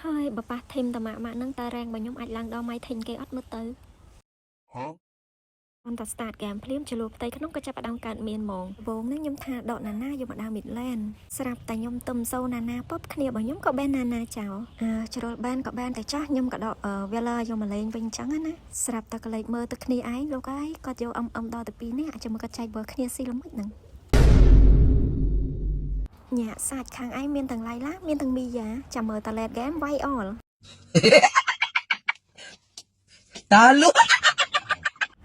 ហើយបើប៉ះធីមតាម៉ាក់ហ្នឹងតារ៉េងរបស់ខ្ញុំអាចឡើងដល់ម៉ៃធីនគេអត់មើលទៅអន្ត start game ភ្លាមចលួផ្ទៃក្នុងក៏ចាប់ផ្ដើមកើតមានហ្មងវងហ្នឹងខ្ញុំថាដកណាណាយកមកដើម Midland ស្រាប់តែខ្ញុំទំសូណាណាពប់គ្នារបស់ខ្ញុំក៏បែនណាណាចោលជ្រុលបែនក៏បែនតែចាស់ខ្ញុំក៏ដកVela យកមកលេងវិញអញ្ចឹងណាស្រាប់តែក៏លេចមើលទៅគ្នាឯងលោកឯងគាត់យកដល់ទៅ2នេះអាចមកគាត់ចែកបើគ្នាស៊ីល្មិចហ្នឹងញ៉ាសាច់ខាងឯងមានទាំងឡៃឡាមានទាំងមីយ៉ាចាំមើលតា late game វាយអល់តាលុ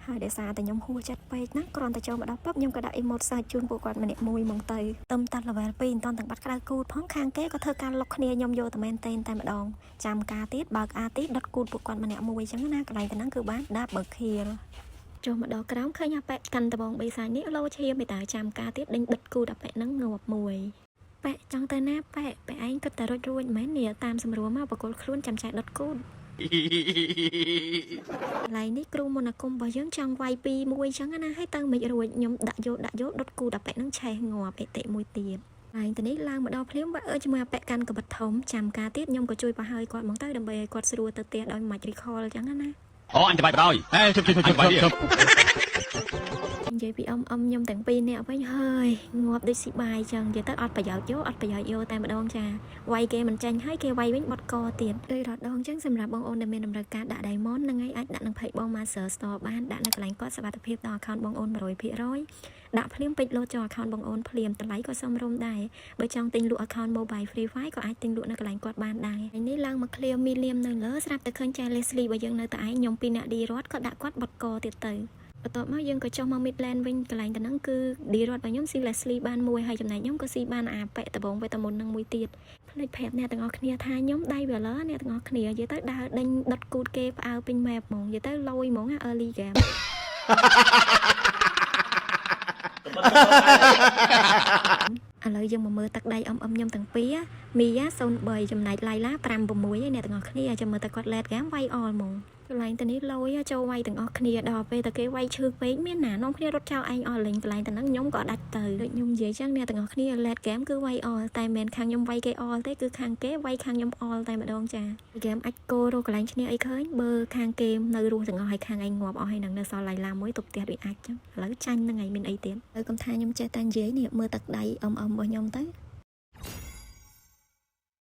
ហើយដោយសារតែខ្ញុំហួសចិត្តពេកណាគ្រាន់តែចូលមកដល់ពឹបខ្ញុំក៏ដាក់ emote សាច់ជូនពួកគាត់ម្នាក់មួយហ្មងទៅទឹមតាត់ level 2មិនតាន់ទាំងបាត់ក្តៅគូតផងខាងគេក៏ធ្វើការលុកគ្នាខ្ញុំយកតែមែនតែម្ដងចាំការទៀតបើកអាទៀតដុតគូតពួកគាត់ម្នាក់មួយអញ្ចឹងណាកន្លែងទៅហ្នឹងគឺបានដាប់បើខៀលចុះមកដល់ក្រោមឃើញអាប៉ែកាន់ដបងបេសាយនេះលោឈាមឯតាចាំការទៀតដេញដុតគូតអាប៉ែហ្នឹងងាប់មួយប៉ែចង់ទៅណាប៉ែឯងគិតតែរួចមែននេះតាមសម្រួលមកបកគលខ្លួនចាំចែកដុតគូតឡៃនេះគ្រូមន្តអាគមរបស់យើងចង់វាយ2 1អញ្ចឹងណាហើយទៅមិនរួចខ្ញុំដាក់យកដុតគូតអាប៉ែហ្នឹងឆេះងាប់អេតិមួយទៀតហើយទៅនេះឡើងមកដល់ភ្លាមបើជាមួយអាប៉ែកាន់កបិតធំចាំការទៀតខ្ញុំក៏ជួយប្រហើយគាត់មកទៅដើម្បីឲ្យគាត់ស្រួលទៅផ្ទះដោយមិន recall អញ្ចឹងណាអូអញទៅបាយបដ ாய் ហេជប់បាយទៀតនិយាយពីខ្ញុំទាំងពីរនាក់វិញហើយងាប់ដូចស៊ីបាយចឹងនិយាយទៅអត់ប្រយោជន៍យកអត់ប្រយោជន៍យកតែម្ដងចាវាយគេមិនចាញ់ហើយគេវាយវិញបត់កទៀតដោយរត់ដងចឹងសម្រាប់បងអូនដែលមានតម្រូវការដាក់ Diamond ហ្នឹងហើយអាចដាក់នឹង page បង Master Store បានដាក់នៅកន្លែងគាត់សុវត្ថិភាពដល់ account បងអូន 100% ដាក់ភ្លាមពេចលោតចូល account បងអូនភ្លាមតម្លៃក៏សមរម្យដែរបើចង់ទិញលក់ account mobile free fire ក៏អាចទិញលក់នៅកន្លែងគាត់បានដែរហើយនេះឡើងមក clear million នៅលើស្រាប់តែឃើញចា Leslie របស់យើងនៅតែឯងខ្ញុំពីរនាក់ឌីរត់ក៏ដាក់គាត់បត់កទៀតទៅបន្ទាប់មកយើងក៏ចុះមក Midland វិញកន្លែងទៅហ្នឹងគឺ D រត់របស់ខ្ញុំស៊ី Leslie បានមួយហើយចំណែកខ្ញុំក៏ស៊ីបានអាប៉ែដបងវេទមន្តនឹងមួយទៀតភ្លេចប្រាប់អ្នកទាំងអស់គ្នាថាខ្ញុំដៃ Vela អ្នកទាំងអស់គ្នានិយាយទៅដើរដេញដុតគូតគេផ្អើពេញ map ហ្មងនិយាយទៅលយហ្មង early game ឥឡូវយើងមកមើលទឹកដៃខ្ញុំទាំងពីរមីយ៉ា03ចំណែកឡៃឡា56ឯអ្នកទាំងអស់គ្នាចាំមើលតែគាត់ late game វាយអល់ហ្មងកន្លែងទៅនេះលយចូលវាយទាំងអស់គ្នាដល់ពេលតែគេវាយឈឺពេកមានណានាំគ្នារត់ចោលឯងអស់លេងកន្លែងទៅហ្នឹងខ្ញុំក៏ដាច់ទៅដូចខ្ញុំនិយាយចឹងអ្នកទាំងអស់គ្នា late game គឺវាយអល់តែមិនមែនខាងខ្ញុំវាយគេអល់ទេគឺខាងគេវាយខាងខ្ញុំអល់តែម្ដងចា game អាចគោរកន្លែងឈ្នះអីឃើញបើខាងគេនៅរស់ទាំងអស់ហើយខាងឯងងាប់អស់ហើយនឹងនៅសល់ឡៃឡាមួយទប់ផ្ទះដូចអាចចឹងឥឡូវចាញ់ហ្នឹងឯងមានអីទៀតហើយកុំថាខ្ញុំចេះតែនិយាយនេះមើលទឹកដៃរបស់ខ្ញុំទៅ